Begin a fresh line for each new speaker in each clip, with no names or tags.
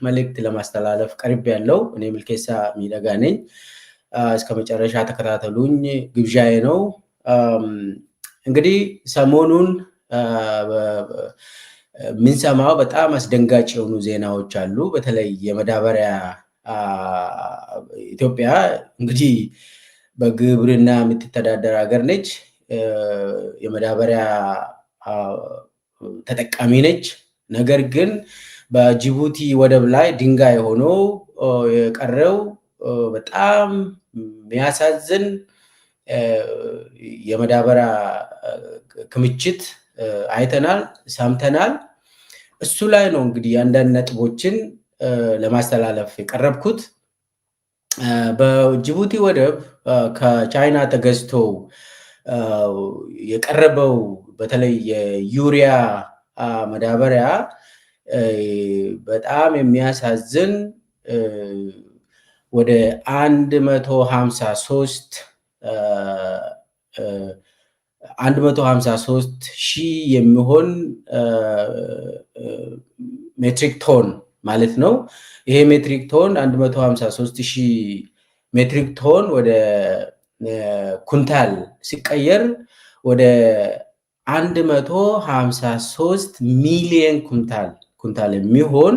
መልእክት ለማስተላለፍ ቀርብ ያለው እኔ ምልኬሳ ሚደጋ ነኝ። እስከ መጨረሻ ተከታተሉኝ ግብዣዬ ነው። እንግዲህ ሰሞኑን ምንሰማው በጣም አስደንጋጭ የሆኑ ዜናዎች አሉ። በተለይ የመዳበሪያ ኢትዮጵያ እንግዲህ በግብርና የምትተዳደር ሀገር ነች። የመዳበሪያ ተጠቃሚ ነች። ነገር ግን በጅቡቲ ወደብ ላይ ድንጋይ ሆኖ የቀረው በጣም የሚያሳዝን የመዳበሪያ ክምችት አይተናል፣ ሰምተናል። እሱ ላይ ነው እንግዲህ አንዳንድ ነጥቦችን ለማስተላለፍ የቀረብኩት። በጅቡቲ ወደብ ከቻይና ተገዝቶ የቀረበው በተለይ የዩሪያ መዳበሪያ በጣም የሚያሳዝን ወደ 153 ሺህ የሚሆን ሜትሪክ ቶን ማለት ነው። ይሄ ሜትሪክ ቶን 153 ሺህ ሜትሪክ ቶን ወደ ኩንታል ሲቀየር ወደ 153 ሚሊዮን ኩንታል የሚሆን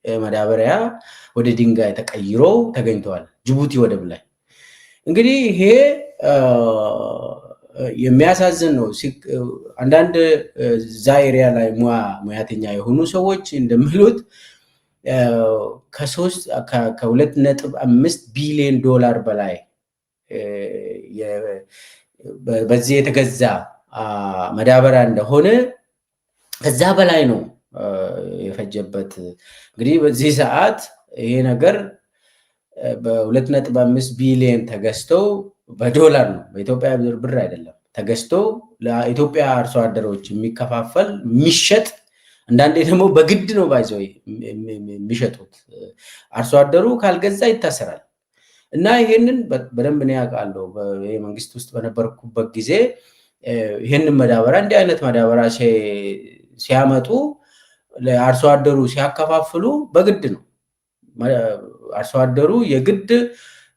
መዳበሪያ ወደ ድንጋይ ተቀይሮ ተገኝተዋል ጅቡቲ ወደብ ላይ። እንግዲህ ይሄ የሚያሳዝን ነው። አንዳንድ እዛ ኤሪያ ላይ ሙያተኛ የሆኑ ሰዎች እንደሚሉት ከ2.5 ቢሊዮን ዶላር በላይ በዚህ የተገዛ መዳበሪያ እንደሆነ ከዛ በላይ ነው የፈጀበት። እንግዲህ በዚህ ሰዓት ይሄ ነገር በ2.5 ቢሊዮን ተገዝቶ በዶላር ነው፣ በኢትዮጵያ ብር አይደለም፣ ተገዝቶ ለኢትዮጵያ አርሶ አደሮች የሚከፋፈል የሚሸጥ፣ አንዳንዴ ደግሞ በግድ ነው ባይዘው የሚሸጡት። አርሶ አደሩ ካልገዛ ይታሰራል። እና ይሄንን በደንብ ነው ያውቃለሁ። በመንግስት ውስጥ በነበርኩበት ጊዜ ይሄንን መዳበሪያ እንዲህ አይነት መዳበሪያ ሲያመጡ ለአርሶ አደሩ ሲያከፋፍሉ በግድ ነው። አርሶ አደሩ የግድ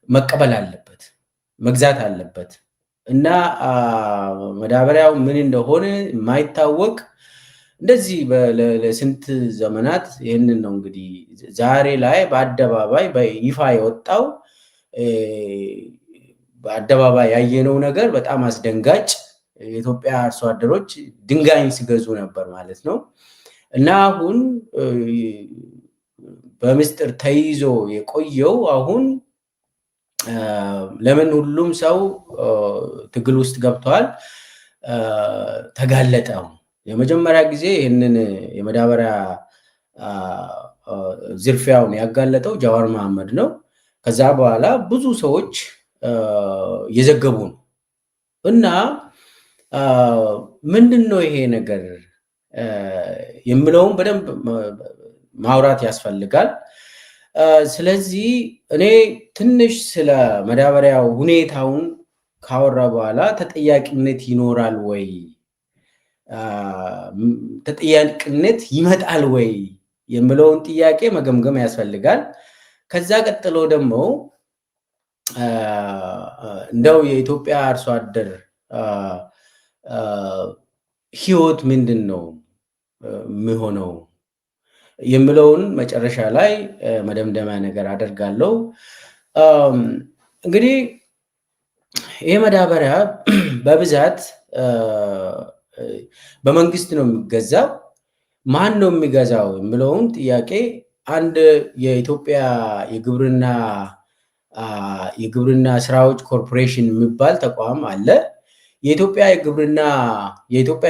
መቀበል አለበት፣ መግዛት አለበት። እና መዳበሪያው ምን እንደሆነ የማይታወቅ እንደዚህ ለስንት ዘመናት ይህንን ነው እንግዲህ ዛሬ ላይ በአደባባይ በይፋ የወጣው። በአደባባይ ያየነው ነገር በጣም አስደንጋጭ። የኢትዮጵያ አርሶ አደሮች ድንጋይን ሲገዙ ነበር ማለት ነው። እና አሁን በምስጢር ተይዞ የቆየው አሁን ለምን ሁሉም ሰው ትግል ውስጥ ገብቷል፣ ተጋለጠው። የመጀመሪያ ጊዜ ይህንን የመዳበሪያ ዝርፊያውን ያጋለጠው ጃዋር መሐመድ ነው። ከዛ በኋላ ብዙ ሰዎች እየዘገቡ ነው። እና ምንድነው ይሄ ነገር የምለውን በደንብ ማውራት ያስፈልጋል። ስለዚህ እኔ ትንሽ ስለ መዳበሪያው ሁኔታውን ካወራ በኋላ ተጠያቂነት ይኖራል ወይ፣ ተጠያቂነት ይመጣል ወይ የምለውን ጥያቄ መገምገም ያስፈልጋል። ከዛ ቀጥሎ ደግሞ እንደው የኢትዮጵያ አርሶ አደር ህይወት ምንድን ነው የሚሆነው የምለውን መጨረሻ ላይ መደምደሚያ ነገር አደርጋለሁ። እንግዲህ ይሄ መዳበሪያ በብዛት በመንግስት ነው የሚገዛው። ማን ነው የሚገዛው የምለውን ጥያቄ አንድ የኢትዮጵያ የግብርና ስራዎች ኮርፖሬሽን የሚባል ተቋም አለ። የኢትዮጵያ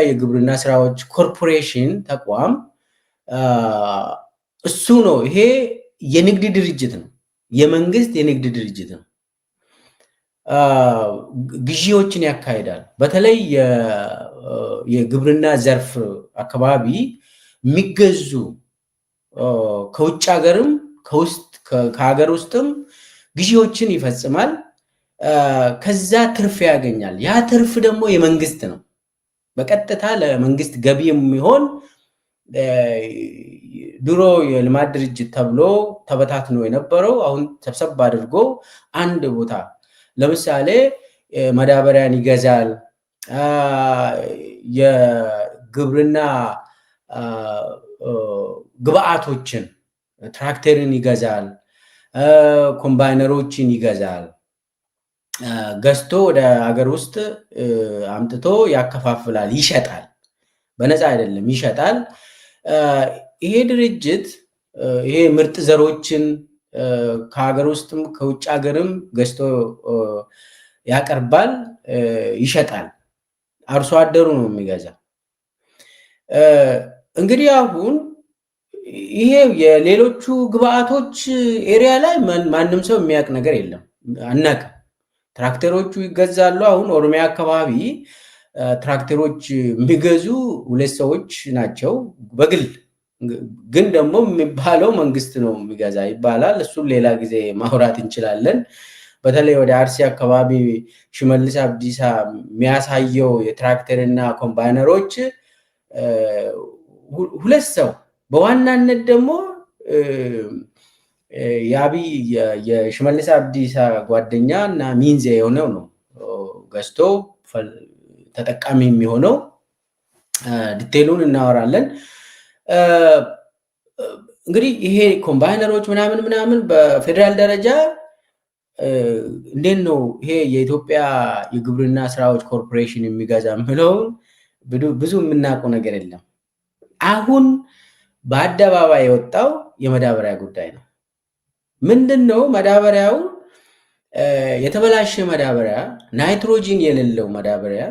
የግብርና ስራዎች ኮርፖሬሽን ተቋም እሱ ነው። ይሄ የንግድ ድርጅት ነው፣ የመንግስት የንግድ ድርጅት ነው። ግዢዎችን ያካሂዳል። በተለይ የግብርና ዘርፍ አካባቢ የሚገዙ ከውጭ ሀገርም ከሀገር ውስጥም ግዢዎችን ይፈጽማል። ከዛ ትርፍ ያገኛል። ያ ትርፍ ደግሞ የመንግስት ነው። በቀጥታ ለመንግስት ገቢ የሚሆን ድሮ የልማት ድርጅት ተብሎ ተበታትኖ የነበረው አሁን ሰብሰብ አድርጎ አንድ ቦታ ለምሳሌ ማዳበሪያን ይገዛል፣ የግብርና ግብአቶችን ትራክተርን ይገዛል፣ ኮምባይነሮችን ይገዛል። ገዝቶ ወደ ሀገር ውስጥ አምጥቶ ያከፋፍላል፣ ይሸጣል። በነፃ አይደለም፣ ይሸጣል። ይሄ ድርጅት ይሄ ምርጥ ዘሮችን ከሀገር ውስጥም ከውጭ ሀገርም ገዝቶ ያቀርባል፣ ይሸጣል። አርሶ አደሩ ነው የሚገዛ። እንግዲህ አሁን ይሄ የሌሎቹ ግብአቶች ኤሪያ ላይ ማንም ሰው የሚያውቅ ነገር የለም፣ አናውቅም። ትራክተሮቹ ይገዛሉ። አሁን ኦሮሚያ አካባቢ ትራክተሮች የሚገዙ 2 ሰዎች ናቸው በግል ግን ደግሞ የሚባለው መንግስት ነው የሚገዛ ይባላል። እሱም ሌላ ጊዜ ማውራት እንችላለን። በተለይ ወደ አርሲ አካባቢ ሽመልስ አብዲሳ የሚያሳየው የትራክተርና ኮምባይነሮች 2 ሰው በዋናነት ደግሞ የአብይ የሽመልስ አብዲሳ ጓደኛ እና ሚንዜ የሆነው ነው ገዝቶ ተጠቃሚ የሚሆነው። ዲቴሉን እናወራለን። እንግዲህ ይሄ ኮምባይነሮች ምናምን በፌዴራል ደረጃ እንዴት ነው ይሄ የኢትዮጵያ የግብርና ስራዎች ኮርፖሬሽን የሚገዛ የምለውን ብዙ የምናውቀው ነገር የለም። አሁን በአደባባይ የወጣው የመዳበሪያ ጉዳይ ነው። ምንድን ነው መዳበሪያው? የተበላሸ መዳበሪያ፣ ናይትሮጂን የሌለው መዳበሪያ፣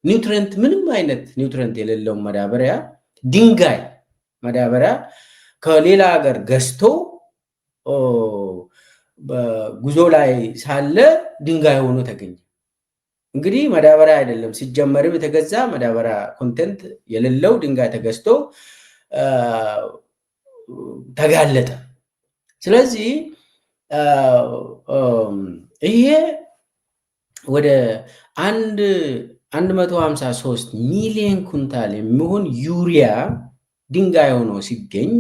ኒውትረንት ምንም አይነት ኒውትረንት የሌለው መዳበሪያ፣ ድንጋይ መዳበሪያ ከሌላ ሀገር ገዝቶ በጉዞ ላይ ሳለ ድንጋይ ሆኖ ተገኘ። እንግዲህ መዳበሪያ አይደለም ሲጀመርም የተገዛ መዳበሪያ ኮንቴንት የሌለው ድንጋይ ተገዝቶ ተጋለጠ። ስለዚህ ይሄ ወደ 153 ሚሊዮን ኩንታል የሚሆን ዩሪያ ድንጋይ ሆኖ ሲገኝ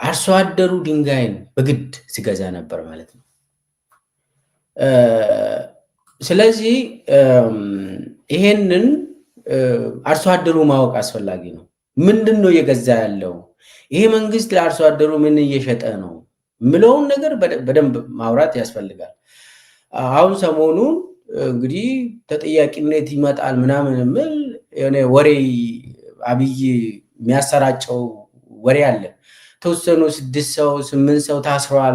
አርሶ አደሩ ድንጋይን በግድ ሲገዛ ነበር ማለት ነው። ስለዚህ ይሄንን አርሶ አደሩ ማወቅ አስፈላጊ ነው። ምንድን ነው እየገዛ ያለው? ይሄ መንግስት ለአርሶ አደሩ ምን እየሸጠ ነው ምለውን ነገር በደንብ ማውራት ያስፈልጋል። አሁን ሰሞኑን እንግዲህ ተጠያቂነት ይመጣል ምናምን ምል የሆነ ወሬ አብይ የሚያሰራጨው ወሬ አለ። ተወሰኑ 6 ሰው 8 ሰው ታስረዋል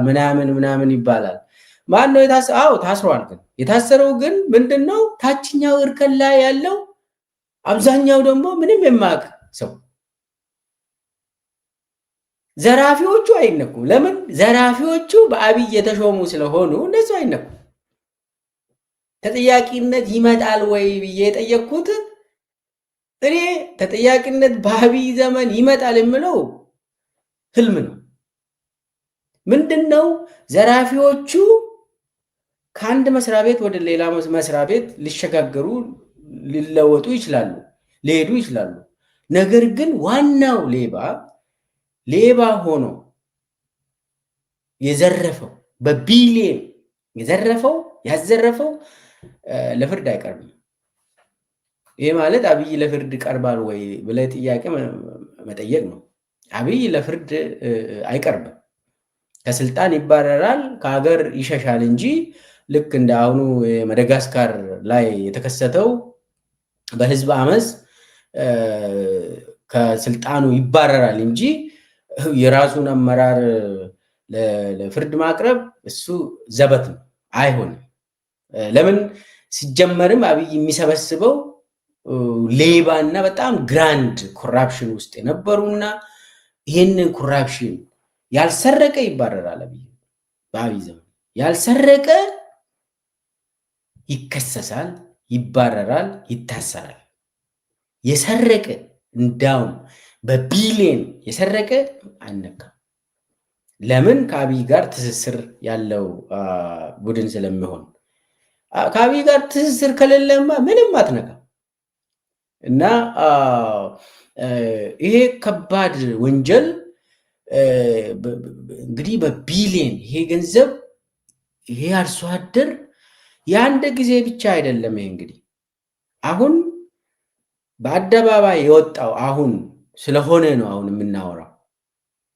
ምናምን ይባላል። ማን ነው የታሰረው? አዎ ታስረዋል። ግን የታሰረው ግን ምንድነው? ታችኛው እርከን ላይ ያለው አብዛኛው ደግሞ ምንም የማያውቅ ሰው። ዘራፊዎቹ አይነኩም። ለምን? ዘራፊዎቹ በአብይ የተሾሙ ስለሆኑ እነሱ አይነኩም። ተጠያቂነት ይመጣል ወይ ብዬ የጠየቅኩት እኔ ተጠያቂነት በአብይ ዘመን ይመጣል የምለው ህልም ነው። ምንድነው? ዘራፊዎቹ ከአንድ መስሪያ ቤት ወደ ሌላ መስሪያ ቤት ሊሸጋገሩ ሊለወጡ ይችላሉ፣ ሊሄዱ ይችላሉ። ነገር ግን ዋናው ሌባ ሆኖ የዘረፈው በቢሊየን ያዘረፈው ለፍርድ አይቀርብም። ይሄ ማለት አብይ ለፍርድ ቀርባል ወይ ብለህ ጥያቄ መጠየቅ ነው። አብይ ለፍርድ አይቀርብም። ከስልጣን ይባረራል፣ ከሀገር ይሸሻል እንጂ ልክ እንደ አሁኑ ማዳጋስካር ላይ የተከሰተው በህዝብ አመፅ ከስልጣኑ ይባረራል እንጂ የራሱን አመራር ለፍርድ ማቅረብ እሱ ዘበት ነው፣ አይሆንም። ለምን? ሲጀመርም አብይ የሚሰበስበው ሌባና በጣም ግራንድ ኮራፕሽን ውስጥ የነበሩና ይህንን ኮራፕሽን ያልሰረቀ ይባረራል። በአብይ ዘመን ያልሰረቀ ይከሰሳል፣ ይባረራል፣ ይታሰራል። የሰረቀ እንዳውም በቢሊየን የሰረቀ አይነካም። ለምን? ከአብይ ጋር ትስስር ያለው ቡድን ስለሚሆን። ከአብይ ጋር ትስስር ከሌለማ ምንም አትነካም። እና ይሄ ከባድ ወንጀል እንግዲህ በቢሊየን ይሄ ገንዘብ ይሄ አርሶ አደር የአንድ ጊዜ ብቻ አይደለም። ይሄ እንግዲህ አሁን በአደባባይ የወጣው አሁን ስለሆነ ነው አሁን የምናወራው።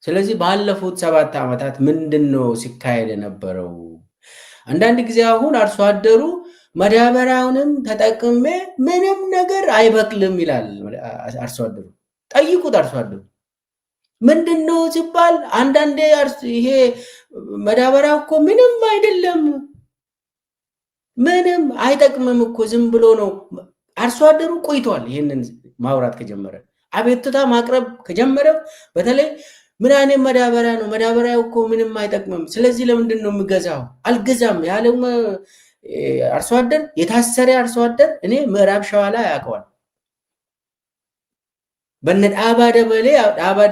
ስለዚህ ባለፉት 7 ዓመታት ምንድን ነው ሲካሄድ የነበረው? አንዳንድ ጊዜ አሁን አርሶ አደሩ ማዳበሪያውንም ተጠቅሜ ምንም ነገር አይበቅልም ይላል አርሶ አደሩ። ጠይቁት አርሶ አደሩ ምንድን ነው ሲባል አንዳንዴ ይሄ ማዳበሪያው እኮ ምንም አይደለም፣ ምንም አይጠቅምም እኮ ዝም ብሎ ነው። አርሶ አደሩ ቆይቷል ይህንን ማውራት ከጀመረ፣ አቤቱታ ማቅረብ ከጀመረ። በተለይ ምን አይነት ማዳበሪያ ነው? ማዳበሪያው እኮ ምንም አይጠቅምም፣ ስለዚህ ለምንድን ነው የምገዛው? አልገዛም ያለው አርሶ አደር፣ የታሰረ አርሶ አደር እኔ ምዕራብ ሸዋ ላይ ያውቀዋል። በነ ዳባ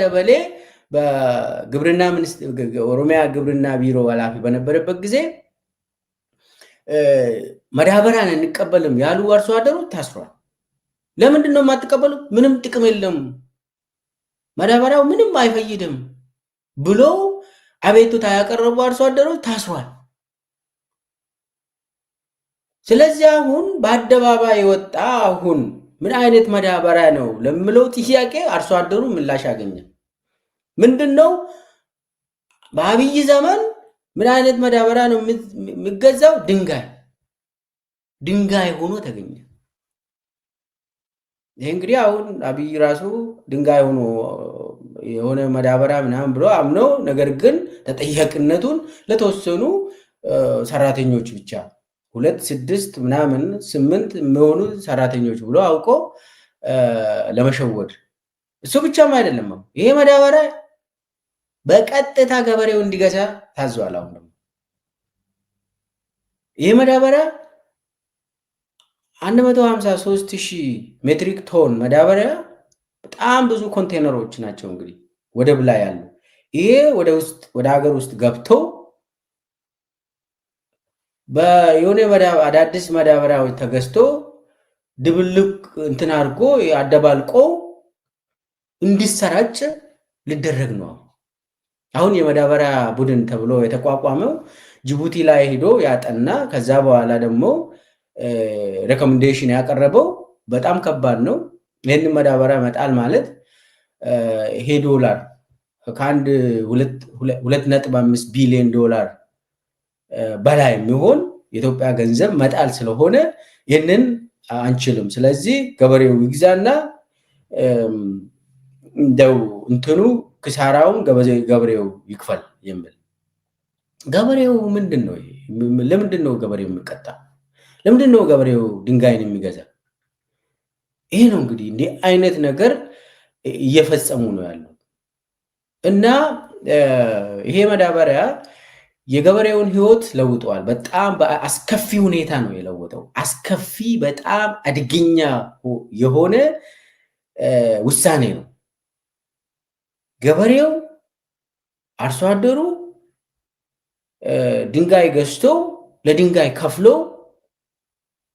ደበሌ በግብርና ሚኒስቴር ኦሮሚያ ግብርና ቢሮ ኃላፊ በነበረበት ጊዜ ማዳበሪያን እንቀበልም ያሉ አርሶ አደሮች ታስሯል። ለምንድን ነው የማትቀበሉ? ምንም ጥቅም የለም፣ ማዳበሪያው ምንም አይፈይድም ብሎ አቤቱታ ያቀረቡ አርሶ አደሮች ታስሯል። ስለዚህ አሁን በአደባባይ የወጣ አሁን ምን አይነት ማዳበሪያ ነው ለምለው ጥያቄ አርሶ አደሩ ምላሽ ያገኘ ምንድን ነው? በአብይ ዘመን ምን አይነት ማዳበሪያ ነው የሚገዛው? ድንጋይ ሆኖ ተገኘ። ይሄ እንግዲህ አሁን አብይ ራሱ ድንጋይ ሆኖ የሆነ ማዳበሪያ ምናምን ብሎ አምነው፣ ነገር ግን ተጠያቂነቱን ለተወሰኑ ሰራተኞች ብቻ 2 6 ምናምን 8 የሚሆኑ ሰራተኞች ብሎ አውቆ ለመሸወድ። እሱ ብቻም አይደለም፣ ይሄ ማዳበሪያ በቀጥታ ገበሬው እንዲገዛ ታዟል። አሁን ደግሞ ይሄ ማዳበሪያ 153,000 ሜትሪክ ቶን ማዳበሪያ በጣም ብዙ ኮንቴነሮች ናቸው እንግዲህ ወደብ ላይ ያሉ። ይሄ ወደ ሀገር ውስጥ ገብተው በየሆነ አዳዲስ ማዳበሪያዎች ተገዝቶ ድብልቅ እንትን አድርጎ አደባልቆ እንዲሰራጭ ሊደረግ ነው። አሁን የማዳበሪያ ቡድን ተብሎ የተቋቋመው ጅቡቲ ላይ ሄዶ ያጠና፣ ከዛ በኋላ ደግሞ ሬኮሜንዴሽን ያቀረበው በጣም ከባድ ነው። ይህንን ማዳበሪያ መጣል ማለት ይሄ ዶላር ከአንድ 2.5 ቢሊዮን ዶላር በላይ የሚሆን የኢትዮጵያ ገንዘብ መጣል ስለሆነ ይህንን አንችልም። ስለዚህ ገበሬው ይግዛና እንደው እንትኑ ክሳራውን ገበሬው ይክፈል የሚል። ገበሬው ምንድን ነው? ለምንድን ነው ገበሬው የሚቀጣ? ለምንድን ነው ገበሬው ድንጋይን የሚገዛ? ይሄ ነው እንግዲህ እንዲህ አይነት ነገር እየፈጸሙ ነው ያለው። እና ይሄ ማዳበሪያ የገበሬውን ሕይወት ለውጠዋል። በጣም በአስከፊ ሁኔታ ነው የለወጠው። አስከፊ፣ በጣም አደገኛ የሆነ ውሳኔ ነው። ገበሬው አርሶ አደሩ ድንጋይ ገዝቶ ለድንጋይ ከፍሎ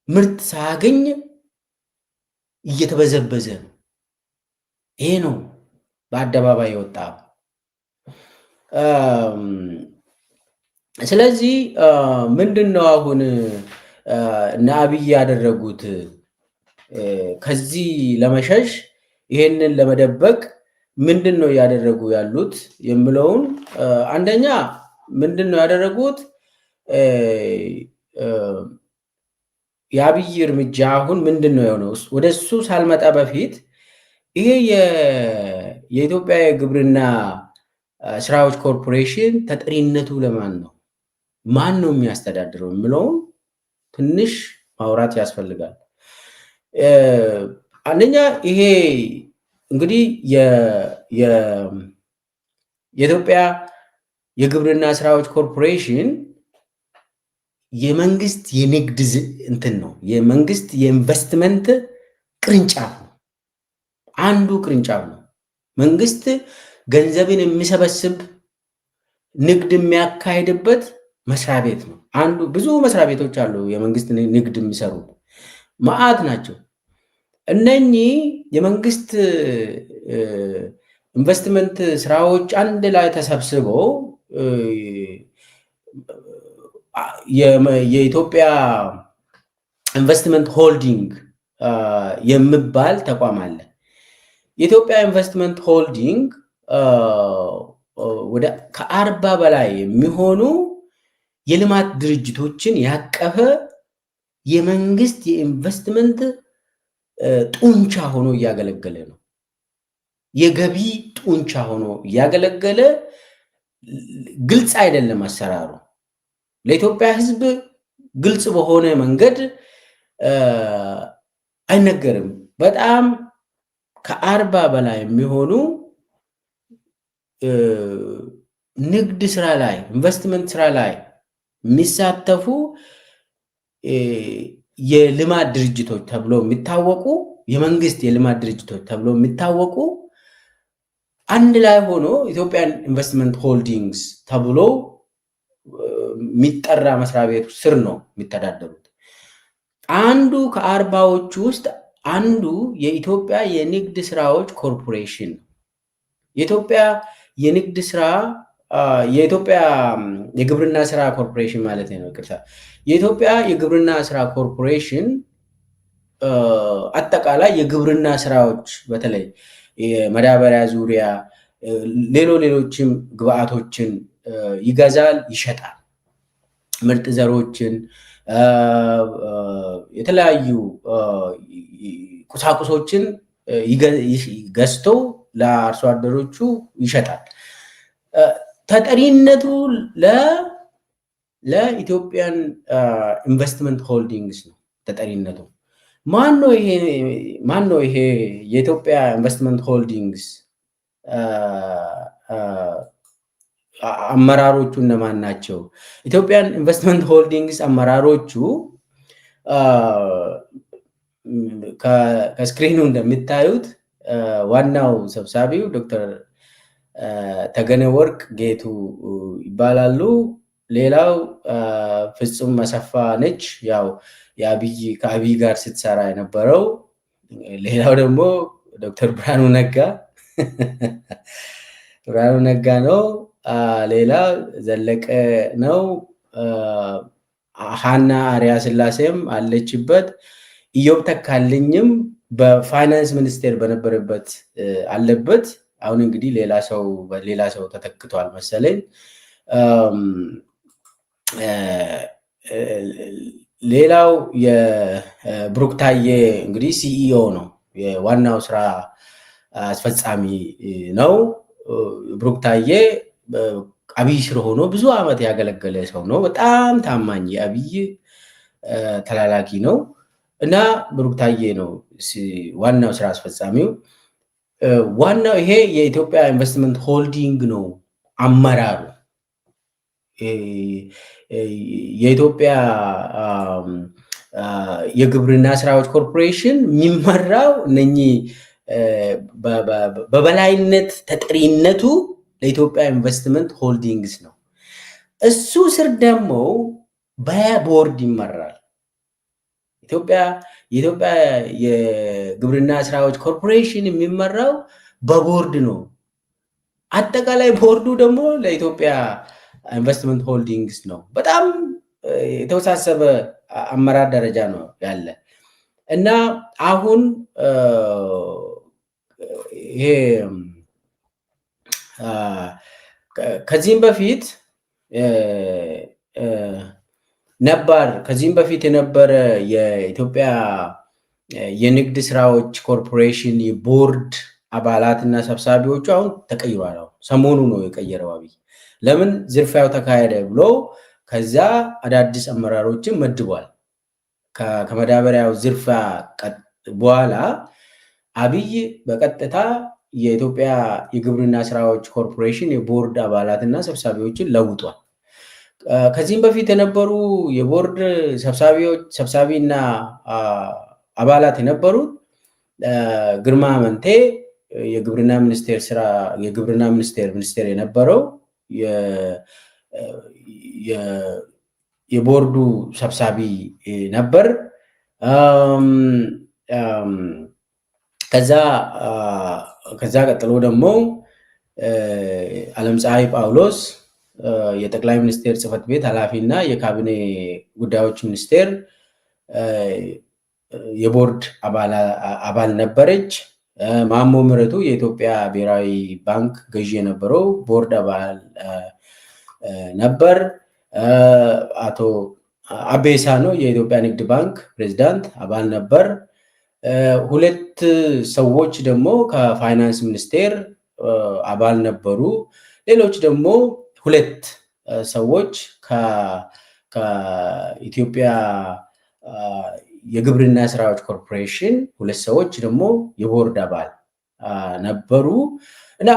ምርት ሳያገኝ እየተበዘበዘ ነው። ይሄ ነው በአደባባይ የወጣ። ስለዚህ ምንድን ነው አሁን እነ አብይ ያደረጉት? ከዚህ ለመሸሽ ይሄንን ለመደበቅ ምንድን ነው እያደረጉ ያሉት የምለውን፣ አንደኛ ምንድን ነው ያደረጉት? የአብይ እርምጃ አሁን ምንድን ነው የሆነው? ወደ እሱ ሳልመጣ በፊት ይሄ የኢትዮጵያ የግብርና ስራዎች ኮርፖሬሽን ተጠሪነቱ ለማን ነው? ማን ነው የሚያስተዳድረው የምለውን ትንሽ ማውራት ያስፈልጋል። አንደኛ ይሄ እንግዲህ የኢትዮጵያ የግብርና ስራዎች ኮርፖሬሽን የመንግስት የንግድ እንትን ነው፣ የመንግስት የኢንቨስትመንት ቅርንጫፍ ነው። አንዱ ቅርንጫፍ ነው። መንግስት ገንዘብን የሚሰበስብ ንግድ የሚያካሄድበት መስሪያ ቤት ነው። አንዱ ብዙ መስሪያ ቤቶች አሉ የመንግስት ንግድ የሚሰሩ መዓት ናቸው። እነኚህ የመንግስት ኢንቨስትመንት ስራዎች አንድ ላይ ተሰብስበው የኢትዮጵያ ኢንቨስትመንት ሆልዲንግ የሚባል ተቋም አለ። የኢትዮጵያ ኢንቨስትመንት ሆልዲንግ ወደ ከ40 በላይ የሚሆኑ የልማት ድርጅቶችን ያቀፈ የመንግስት የኢንቨስትመንት ጡንቻ ሆኖ እያገለገለ ነው። የገቢ ጡንቻ ሆኖ እያገለገለ ግልጽ አይደለም አሰራሩ። ለኢትዮጵያ ሕዝብ ግልጽ በሆነ መንገድ አይነገርም። በጣም ከ40 በላይ የሚሆኑ ንግድ ስራ ላይ ኢንቨስትመንት ስራ ላይ የሚሳተፉ የልማት ድርጅቶች ተብሎ የሚታወቁ የመንግስት የልማት ድርጅቶች ተብሎ የሚታወቁ አንድ ላይ ሆኖ ኢትዮጵያን ኢንቨስትመንት ሆልዲንግስ ተብሎ የሚጠራ መስሪያ ቤቱ ስር ነው የሚተዳደሩት። አንዱ ከ40ዎቹ ውስጥ አንዱ የኢትዮጵያ የንግድ ስራዎች ኮርፖሬሽን ነው። የኢትዮጵያ የንግድ ስራ የኢትዮጵያ የግብርና ስራ ኮርፖሬሽን ማለት ነው። ይቅርታ። የኢትዮጵያ የግብርና ስራ ኮርፖሬሽን አጠቃላይ የግብርና ስራዎች በተለይ የማዳበሪያ ዙሪያ ሌሎችም ግብአቶችን ይገዛል፣ ይሸጣል። ምርጥ ዘሮችን፣ የተለያዩ ቁሳቁሶችን ገዝቶ ለአርሶ አደሮቹ ይሸጣል። ተጠሪነቱ ለኢትዮጵያን ኢንቨስትመንት ሆልዲንግስ ነው። ተጠሪነቱ ማን ነው? ይሄ የኢትዮጵያ ኢንቨስትመንት ሆልዲንግስ አመራሮቹ እነማን ናቸው? ኢትዮጵያን ኢንቨስትመንት ሆልዲንግስ አመራሮቹ ከስክሪኑ እንደሚታዩት ዋናው ሰብሳቢው ዶክተር ተገነ ወርቅ ጌቱ ይባላሉ። ሌላው ፍጹም መሰፋ ነች፣ ያው ከአብይ ጋር ስትሰራ የነበረው። ሌላው ደግሞ ዶክተር ብርሃኑ ነጋ ነው። ሌላ ዘለቀ ነው። ሀና አርያ ስላሴም አለችበት። ኢዮብ ተካልኝም በፋይናንስ ሚኒስቴር በነበረበት አለበት። አሁን እንግዲህ ሌላ ሰው ተተክቷል መሰለኝ። ሌላው የብሩክታዬ እንግዲህ ሲኢኦ ነው፣ የዋናው ስራ አስፈጻሚ ነው። ብሩክታዬ አብይ ስር ሆኖ ብዙ ዓመት ያገለገለ ሰው ነው። በጣም ታማኝ የአብይ ተላላኪ ነው እና ብሩክታዬ ነው ዋናው ስራ አስፈጻሚው። ዋናው ይሄ የኢትዮጵያ ኢንቨስትመንት ሆልዲንግ ነው አመራሩ። የኢትዮጵያ የግብርና ስራዎች ኮርፖሬሽን የሚመራው እነኚህ በበላይነት ተጠሪነቱ ለኢትዮጵያ ኢንቨስትመንት ሆልዲንግስ ነው። እሱ ስር ደግሞ በቦርድ ይመራል። የኢትዮጵያ የግብርና ስራዎች ኮርፖሬሽን የሚመራው በቦርድ ነው። አጠቃላይ ቦርዱ ደግሞ ለኢትዮጵያ ኢንቨስትመንት ሆልዲንግስ ነው። በጣም የተወሳሰበ አመራር ደረጃ ነው ያለ እና አሁን ይሄ ከዚህም በፊት የነበረ የኢትዮጵያ የንግድ ስራዎች ኮርፖሬሽን የቦርድ አባላትና ሰብሳቢዎቹ አሁን ተቀይሯል። ሰሞኑ ነው የቀየረው አብይ። ለምን ዝርፊያው ተካሄደ ብሎ ከዛ አዳዲስ አመራሮችን መድቧል። ከመዳበሪያው ዝርፊያ በኋላ አብይ በቀጥታ የኢትዮጵያ የግብርና ስራዎች ኮርፖሬሽን የቦርድ አባላትና ሰብሳቢዎችን ለውጧል። ከዚህም በፊት የነበሩ የቦርድ ሰብሳቢና አባላት የነበሩት ግርማ አመንቴ የግብርና ሚኒስቴር የነበረው የቦርዱ ሰብሳቢ ነበር። ከዛ ቀጥሎ ደግሞ ዓለምፀሐይ ጳውሎስ የጠቅላይ ሚኒስቴር ጽህፈት ቤት ኃላፊና የካቢኔ ጉዳዮች ሚኒስቴር የቦርድ አባል ነበረች። ማሞ ምህረቱ የኢትዮጵያ ብሔራዊ ባንክ ገዢ የነበረው ቦርድ አባል ነበር። አቶ አቤ ሳኖ የኢትዮጵያ ንግድ ባንክ ፕሬዚዳንት አባል ነበር። ሁለት ሰዎች ደግሞ ከፋይናንስ ሚኒስቴር አባል ነበሩ። ሌሎች ደግሞ ሁለት ሰዎች ከኢትዮጵያ የግብርና ስራዎች ኮርፖሬሽን ሁለት ሰዎች ደግሞ የቦርድ አባል ነበሩ እና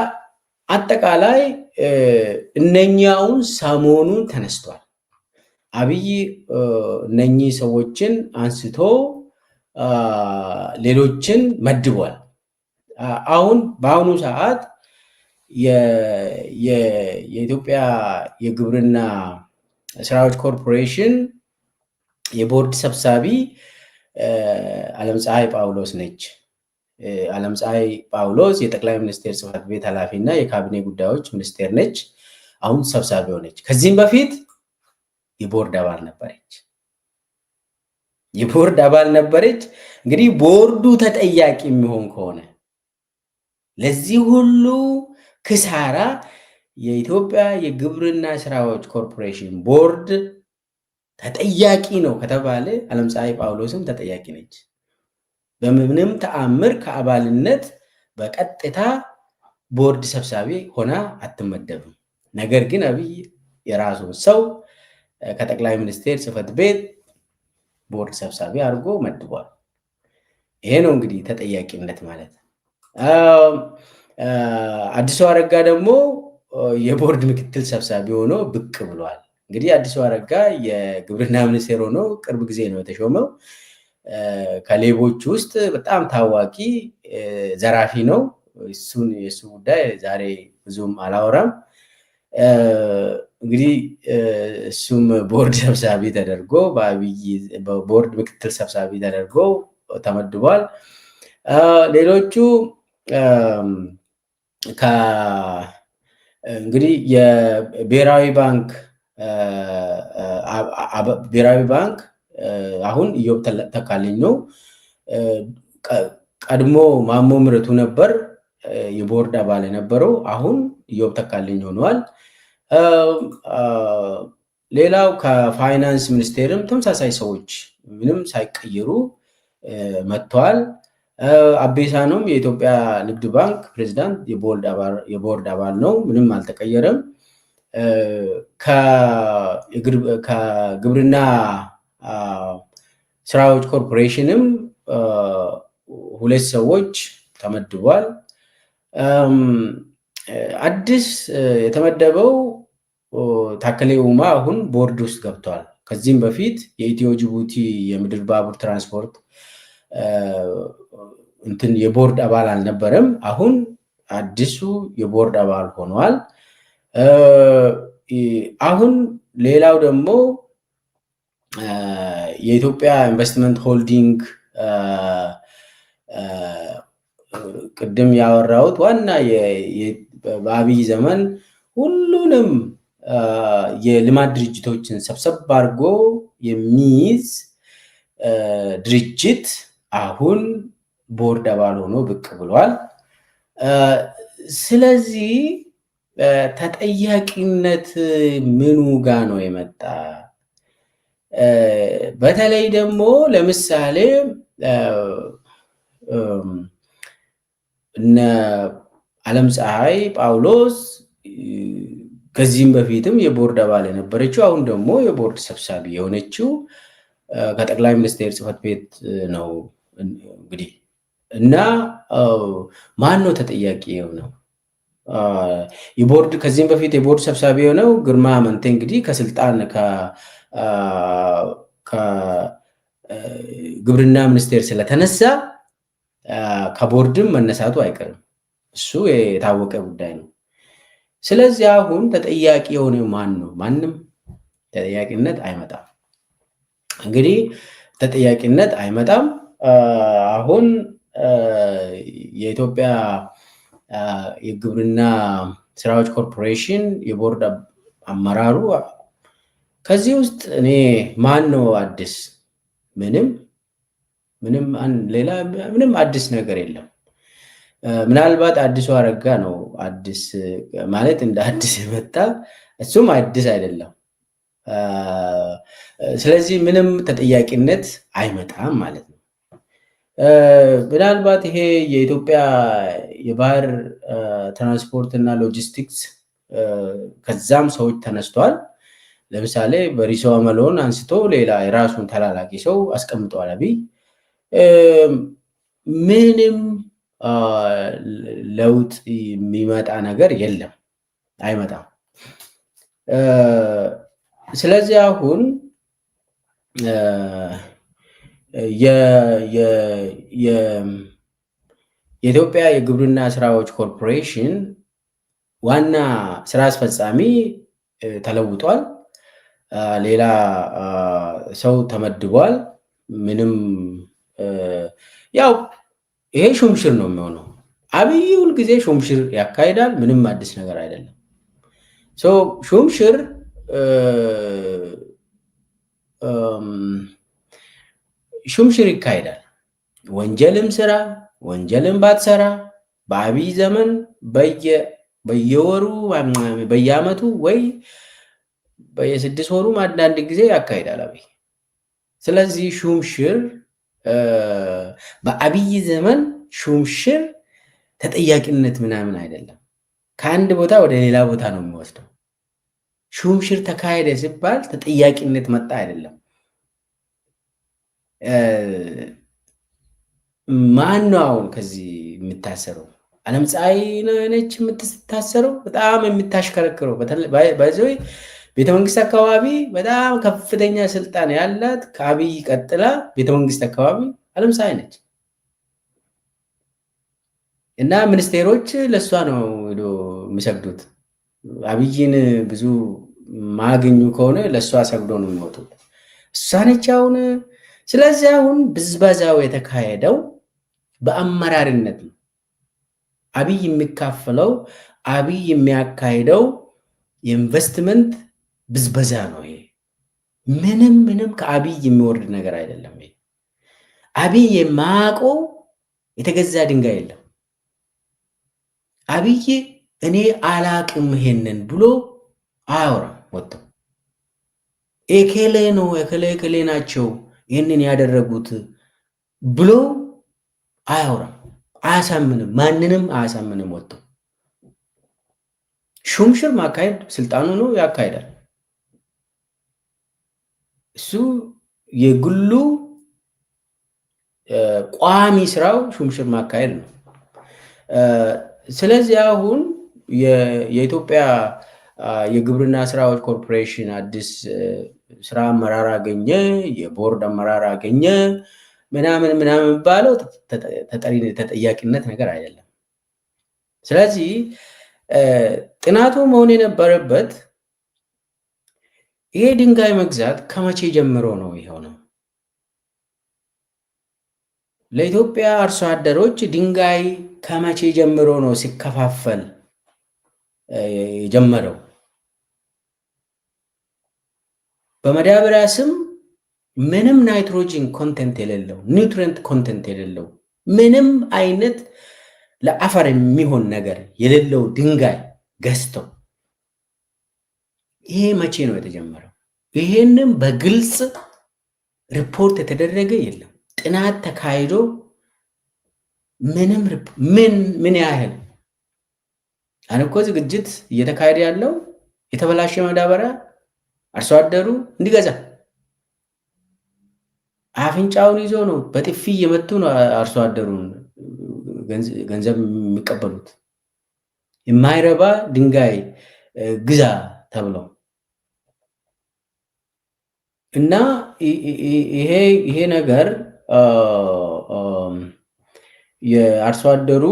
አጠቃላይ እነኛውን ሰሞኑን ተነስቷል። አብይ እነኚህ ሰዎችን አንስቶ ሌሎችን መድቧል። አሁን በአሁኑ ሰዓት የኢትዮጵያ የግብርና ስራዎች ኮርፖሬሽን የቦርድ ሰብሳቢ ዓለምፀሐይ ጳውሎስ ነች። ዓለምፀሐይ ጳውሎስ የጠቅላይ ሚኒስቴር ጽህፈት ቤት ኃላፊ እና የካቢኔ ጉዳዮች ሚኒስቴር ነች። አሁን ሰብሳቢ ሆነች። ከዚህም በፊት የቦርድ አባል ነበረች። እንግዲህ ቦርዱ ተጠያቂ የሚሆን ከሆነ ለዚህ ሁሉ ክሳራ የኢትዮጵያ የግብርና ስራዎች ኮርፖሬሽን ቦርድ ተጠያቂ ነው ከተባለ ዓለምፀሐይ ጳውሎስም ተጠያቂ ነች። በምንም ተአምር ከአባልነት በቀጥታ ቦርድ ሰብሳቢ ሆና አትመደብም። ነገር ግን አብይ የራሱን ሰው ከጠቅላይ ሚኒስቴር ጽህፈት ቤት ቦርድ ሰብሳቢ አድርጎ መድቧል። ይሄ ነው እንግዲህ ተጠያቂነት ማለት። አዲሱ አረጋ ደግሞ የቦርድ ምክትል ሰብሳቢ ሆኖ ብቅ ብሏል። እንግዲህ አዲሱ አረጋ የግብርና ሚኒስቴር ሆኖ ቅርብ ጊዜ ነው የተሾመው። ከሌቦች ውስጥ በጣም ታዋቂ ዘራፊ ነው። የእሱ ጉዳይ ዛሬ ብዙም አላወራም። እንግዲህ እሱም ቦርድ ሰብሳቢ ተደርጎ ቦርድ ምክትል ሰብሳቢ ተደርጎ ተመድቧል። ሌሎቹ እንግዲህ የብሔራዊ ባንክ አሁን ኢዮብ ተካልኝ ነው። ቀድሞ ማሞ ምህረቱ ነበር የቦርድ አባል የነበረው። አሁን ኢዮብ ተካልኝ ሆኗል። ሌላው ከፋይናንስ ሚኒስቴርም ተመሳሳይ ሰዎች ምንም ሳይቀየሩ መጥተዋል። አቤ ሳኖም የኢትዮጵያ ንግድ ባንክ ፕሬዚዳንት የቦርድ አባል ነው። ምንም አልተቀየረም። ከግብርና ስራዎች ኮርፖሬሽንም ሁለት ሰዎች ተመድቧል። አዲስ የተመደበው ታከለ ኡማ አሁን ቦርድ ውስጥ ገብቷል። ከዚህም በፊት የኢትዮ ጅቡቲ የምድር ባቡር ትራንስፖርት የቦርድ አባል አልነበረም። አሁን አዲሱ የቦርድ አባል ሆኗል። አሁን ሌላው ደግሞ የኢትዮጵያ ኢንቨስትመንት ሆልዲንግ ቅድም ያወራሁት ዋና በአብይ ዘመን ሁሉንም የልማት ድርጅቶችን ሰብሰብ አድርጎ የሚይዝ ድርጅት አሁን ቦርድ አባል ሆኖ ብቅ ብሏል። ስለዚህ ተጠያቂነት ምኑ ጋ ነው የመጣ? በተለይ ደግሞ ለምሳሌ እነ ዓለምፀሐይ ጳውሎስ ከዚህም በፊትም የቦርድ አባል የነበረችው አሁን ደግሞ የቦርድ ሰብሳቢ የሆነችው ከጠቅላይ ሚኒስቴር ጽህፈት ቤት ነው እንግዲህ እና ማን ነው ተጠያቂ የሆነው? ከዚህም በፊት የቦርድ ሰብሳቢ የሆነው ግርማ አመንቴ እንግዲህ ከስልጣን ከግብርና ሚኒስቴር ስለተነሳ ከቦርድም መነሳቱ አይቀርም። እሱ የታወቀ ጉዳይ ነው። ስለዚህ አሁን ተጠያቂ የሆነው ማን ነው? ማንም ተጠያቂነት አይመጣም። እንግዲህ ተጠያቂነት አይመጣም። አሁን የኢትዮጵያ የግብርና ስራዎች ኮርፖሬሽን የቦርድ አመራሩ ከዚህ ውስጥ እኔ ማን ነው አዲስ? ሌላ ምንም አዲስ ነገር የለም። ምናልባት አዲሱ አረጋ ነው አዲስ ማለት እንደ አዲስ የመጣ እሱም አዲስ አይደለም። ስለዚህ ምንም ተጠያቂነት አይመጣም ማለት ነው። ምናልባት ይሄ የኢትዮጵያ የባህር ትራንስፖርት እና ሎጂስቲክስ ከዛም ሰዎች ተነስተዋል። ለምሳሌ በሪሶ አመሎን አንስቶ ሌላ የራሱን ተላላኪ ሰው አስቀምጠዋል አብይ። ምንም ለውጥ የሚመጣ ነገር የለም፣ አይመጣም። ስለዚህ አሁን የኢትዮጵያ የግብርና ስራዎች ኮርፖሬሽን ዋና ስራ አስፈጻሚ ተለውጧል። ሌላ ሰው ተመድቧል። ምንም ያው ይሄ ሹምሽር ነው የሚሆነው። አብይ ሁልጊዜ ሹምሽር ያካሂዳል። ምንም አዲስ ነገር አይደለም። ሹምሽር ይካሄዳል። ወንጀልም ስራ ወንጀልም ባትሰራ በአብይ ዘመን በየወሩ በየአመቱ ወይ በየ6 ወሩ አንዳንድ ጊዜ ያካሂዳል አብይ። ስለዚህ ሹምሽር በአብይ ዘመን ሹምሽር ተጠያቂነት ምናምን አይደለም። ከአንድ ቦታ ወደ ሌላ ቦታ ነው የሚወስደው። ሹምሽር ተካሄደ ሲባል ተጠያቂነት መጣ አይደለም። ማን ነው አሁን ከዚህ የምታሰረው? ዓለምፀሐይ ነች የምትታሰረው። በጣም የምታሽከረክረው በዚህ ቤተመንግስት አካባቢ በጣም ከፍተኛ ስልጣን ያላት ከአብይ ቀጥላ ቤተመንግስት አካባቢ ዓለምፀሐይ ነች። እና ሚኒስቴሮች ለእሷ ነው ሄዶ የሚሰግዱት። አብይን ብዙ ማገኙ ከሆነ ለእሷ ሰግዶ ነው የሚወጡት። እሷ ነች አሁን። ስለዚህ አሁን ብዝበዛው የተካሄደው በአመራርነት ነው። አብይ የሚካፈለው አብይ የሚያካሂደው የኢንቨስትመንት ብዝበዛ ነው። ይሄ ምንም ከአብይ የሚወርድ ነገር አይደለም። ይሄ አብይ የማያውቀው የተገዛ ድንጋይ የለም። አብይ እኔ አላቅም ይሄንን ብሎ አያወራም። ወጥተው ኤኬሌ ነው ኤኬሌ ናቸው ይህንን ያደረጉት ብሎ አያወራም። አያሳምንም፣ ማንንም አያሳምንም። ወጥተው ሹምሽር ማካሄድ ስልጣኑ ነው፣ ያካሄዳል። እሱ የግሉ ቋሚ ስራው ሹምሽር ማካሄድ ነው። ስለዚህ አሁን የኢትዮጵያ የግብርና ስራዎች ኮርፖሬሽን አዲስ ስራ አመራር አገኘ፣ የቦርድ አመራር አገኘ ምናምን የሚባለው ተጠያቂነት ነገር አይደለም። ስለዚህ ጥናቱ መሆን የነበረበት ይሄ ድንጋይ መግዛት ከመቼ ጀምሮ ነው የሆነው? ለኢትዮጵያ አርሶ አደሮች ድንጋይ ከመቼ ጀምሮ ነው ሲከፋፈል የጀመረው? በማዳበሪያ ስም ምንም ናይትሮጂን ኮንቴንት የሌለው ኒውትሪየንት ኮንቴንት የሌለው ምንም አይነት ለአፈር የሚሆን ነገር የሌለው ድንጋይ ገዝተው ይሄ መቼ ነው የተጀመረው? ይሄንም በግልጽ ሪፖርት የተደረገ የለም። ጥናት ተካሂዶ ምን ያህል አንኮ ዝግጅት እየተካሄደ ያለው የተበላሸ ማዳበሪያ አርሶ አደሩ እንዲገዛ አፍንጫውን ይዞ ነው በጥፊ እየመቱ ነው አርሶ አደሩን ገንዘብ የሚቀበሉት። የማይረባ ድንጋይ ግዛ ተብለው እና ይሄ ነገር የአርሶ አደሩ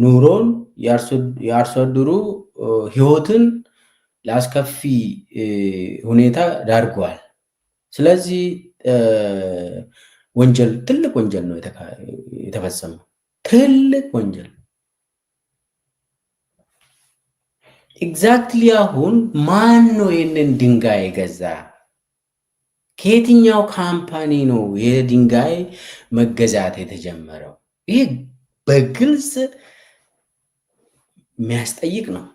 ኑሮን የአርሶ አደሩ ህይወትን ለአስከፊ ሁኔታ ዳርጓል። ስለዚህ ወንጀል፣ ትልቅ ወንጀል ነው የተፈጸመው። ትልቅ ወንጀል ኤግዛክትሊ። አሁን ማን ነው ይህንን ድንጋይ የገዛ? ከየትኛው ካምፓኒ ነው የድንጋይ መገዛት የተጀመረው? ይህ በግልጽ የሚያስጠይቅ ነው።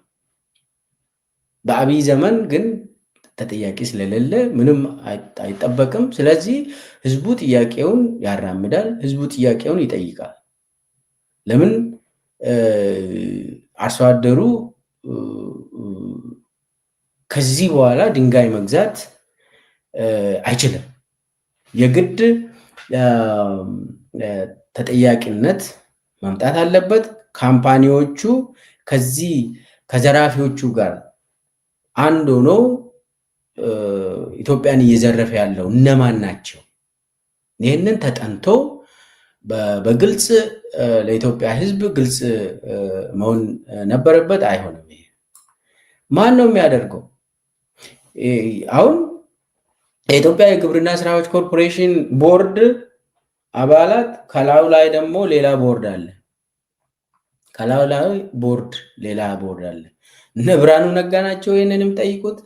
በአብይ ዘመን ግን ተጠያቂ ስለሌለ ምንም አይጠበቅም። ስለዚህ ህዝቡ ጥያቄውን ያራምዳል፣ ህዝቡ ጥያቄውን ይጠይቃል። ለምን አርሶ አደሩ ከዚህ በኋላ ድንጋይ መግዛት አይችልም? የግድ ተጠያቂነት መምጣት አለበት። ካምፓኒዎቹ ከዚህ ከዘራፊዎቹ ጋር አንድ ሆኖ ኢትዮጵያን እየዘረፈ ያለው እነማን ናቸው? ይህንን ተጠንቶ በግልጽ ለኢትዮጵያ ህዝብ ግልጽ መሆን ነበረበት። አይሆንም። ይሄ ማን ነው የሚያደርገው? አሁን የኢትዮጵያ የግብርና ስራዎች ኮርፖሬሽን ቦርድ አባላት፣ ከላዩ ላይ ደግሞ ሌላ ቦርድ አለ። ከላዩ ላይ ሌላ ቦርድ አለ። እነ ብርሃኑ ነጋ ናቸው ይህንን የሚጠይቁት።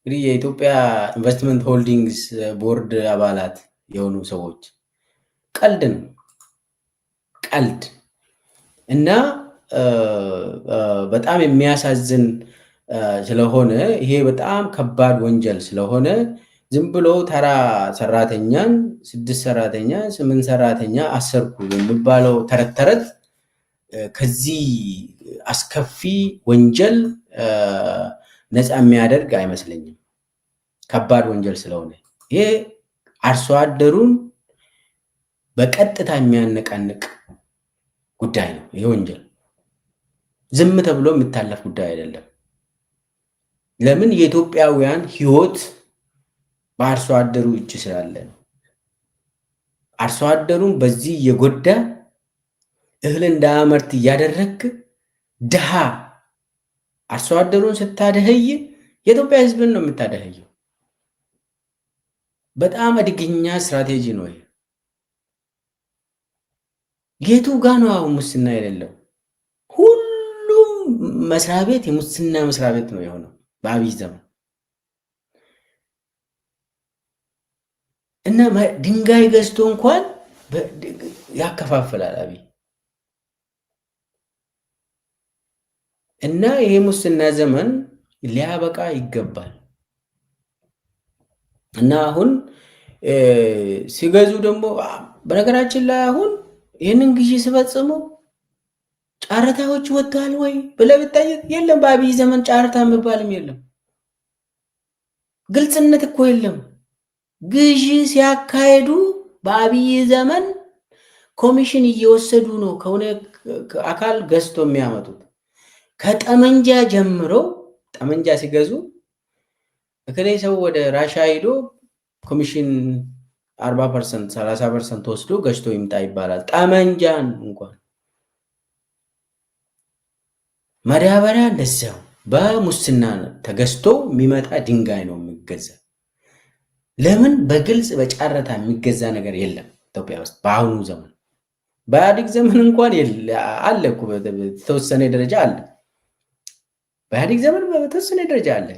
እንግዲህ የኢትዮጵያ ኢንቨስትመንት ሆልዲንግስ ቦርድ አባላት የሆኑ ሰዎች ቀልድ ነው፣ ቀልድ እና በጣም የሚያሳዝን ስለሆነ ይሄ በጣም ከባድ ወንጀል ስለሆነ ዝም ብሎ ተራ ሰራተኛን 6 ሰራተኛ 8 ሰራተኛ አሰርኩ የሚባለው ተረት ተረት ከዚህ አስከፊ ወንጀል ነፃ የሚያደርግ አይመስለኝም። ከባድ ወንጀል ስለሆነ ይሄ አርሶ አደሩን በቀጥታ የሚያነቃንቅ ጉዳይ ነው። ይሄ ወንጀል ዝም ተብሎ የሚታለፍ ጉዳይ አይደለም። ለምን? የኢትዮጵያውያን ሕይወት በአርሶ አደሩ እጅ ስላለ ነው። አርሶ አደሩን በዚህ እየጎዳ እህል እንዳያመርት እያደረግክ ድሃ አርሶ አደሩን ስታደህይ የኢትዮጵያ ሕዝብን ነው የምታደህየው። በጣም አደገኛ ስትራቴጂ ነው። የቱ ጋ ነው አሁን ሙስና የሌለው? ሁሉም መስሪያ ቤት የሙስና መስሪያ ቤት ነው የሆነው በአብይ ዘመን። እና ድንጋይ ገዝቶ እንኳን ያከፋፍላል አብይ። እና ይሄ ሙስና ዘመን ሊያበቃ ይገባል። እና አሁን ሲገዙ ደግሞ በነገራችን ላይ አሁን ይህንን ግዢ ሲፈጽሙ ጨረታዎች ወጥተዋል ወይ ብለህ ብትጠይቅ የለም። በአብይ ዘመን ጨረታ የሚባልም የለም። ግልጽነት እኮ የለም። ግዢ ሲያካሄዱ በአብይ ዘመን ኮሚሽን እየወሰዱ ነው ከሆነ አካል ገዝቶ የሚያመጡት። ከጠመንጃ ጀምሮ ጠመንጃ ሲገዙ በተለይ ሰው ወደ ራሻ ሄዶ ኮሚሽን 40% 30% ወስዶ ገዝቶ ይምጣ ይባላል። ጠመንጃን እንኳን ማዳበሪያ እንደዚያው በሙስና ተገዝቶ የሚመጣ ድንጋይ ነው የሚገዛ። ለምን? በግልጽ በጨረታ የሚገዛ ነገር የለም ኢትዮጵያ ውስጥ በአሁኑ ዘመን። በኢህአዴግ ዘመን እንኳን አለ እኮ በተወሰነ ደረጃ አለ። በኢህአዴግ ዘመን በተወሰነ ደረጃ አለ፣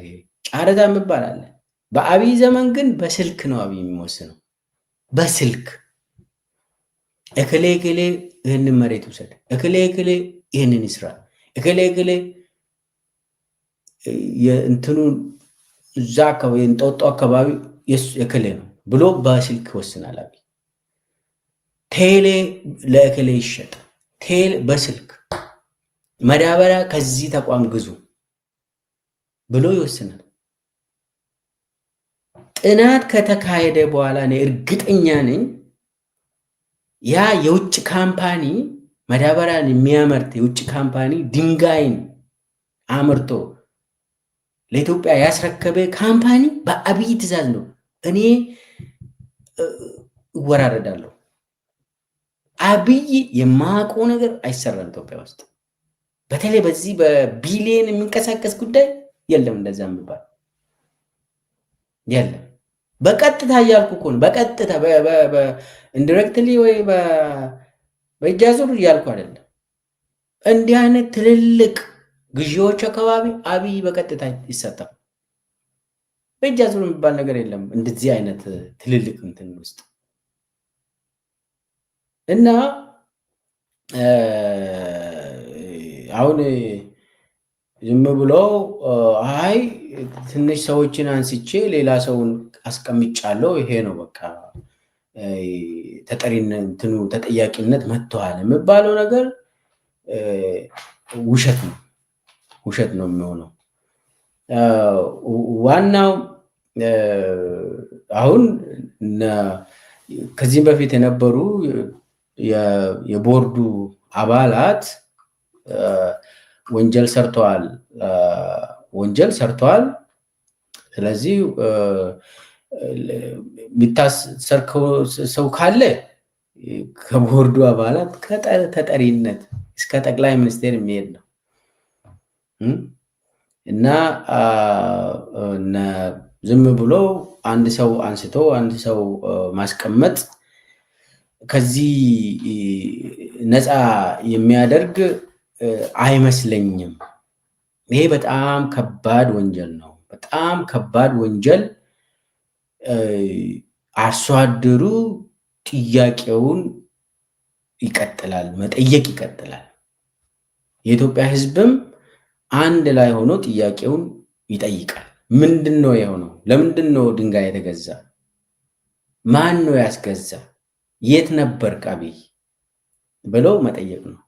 ጨረታ የሚባል አለ። በአብይ ዘመን ግን በስልክ ነው አብይ የሚወስነው። በስልክ እከሌ እከሌ ይህንን መሬት ውሰድ፣ እከሌ እከሌ ይህንን ይስራ፣ እከሌ እከሌ የእንትኑን እዛ አካባቢ እንጦጦ አካባቢ እከሌ ነው ብሎ በስልክ ይወስናል አብይ። ቴሌ ለእከሌ ይሸጥ፣ ቴሌ በስልክ ማዳበሪያ ከዚህ ተቋም ግዙ ብሎ ይወስናል። ጥናት ከተካሄደ በኋላ እኔ እርግጠኛ ነኝ ያ የውጭ ካምፓኒ ማዳበሪያን የሚያመርት የውጭ ካምፓኒ ድንጋይን አምርቶ ለኢትዮጵያ ያስረከበ ካምፓኒ በአብይ ትዕዛዝ ነው። እኔ እወራረዳለሁ። አብይ የማያውቀው ነገር አይሰራም ኢትዮጵያ ውስጥ። በተለይ በዚህ በቢሊየን የሚንቀሳቀስ ጉዳይ የለም። እንደዛ የሚባል የለም። በቀጥታ እያልኩ እኮ ነው። በቀጥታ ኢንዲሬክትሊ ወይ በእጅ አዙር እያልኩ አይደለም። እንዲህ አይነት ትልልቅ ግዢዎች አካባቢ አብይ በቀጥታ ይሳተፋል። በእጅ አዙር የሚባል ነገር የለም እንደዚህ አይነት ትልልቅ እንትን ውስጥ እና አሁን ዝም ብሎ አይ ትንሽ ሰዎችን አንስቼ ሌላ ሰውን አስቀምጫለሁ ይሄ ነው በቃ ተጠያቂነት መጥተዋል የሚባለው ነገር ውሸት ነው የሚሆነው። ዋናው አሁን ከዚህም በፊት የነበሩ የቦርዱ አባላት ወንጀል ሰርተዋል። ስለዚህ የሚታሰር ሰው ካለ ከቦርዱ አባላት ተጠሪነት እስከ ጠቅላይ ሚኒስቴር የሚሄድ ነው እና ዝም ብሎ አንድ ሰው አንስቶ አንድ ሰው ማስቀመጥ ከዚህ ነፃ የሚያደርግ አይመስለኝም። ይሄ በጣም ከባድ ወንጀል ነው። በጣም ከባድ ወንጀል። አርሶ አደሩ ጥያቄውን ይቀጥላል፣ መጠየቅ ይቀጥላል። የኢትዮጵያ ሕዝብም አንድ ላይ ሆኖ ጥያቄውን ይጠይቃል። ምንድን ነው የሆነው? ለምንድን ነው ድንጋይ የተገዛ? ማን ነው ያስገዛ? የት ነበር አብይ ብለው መጠየቅ ነው።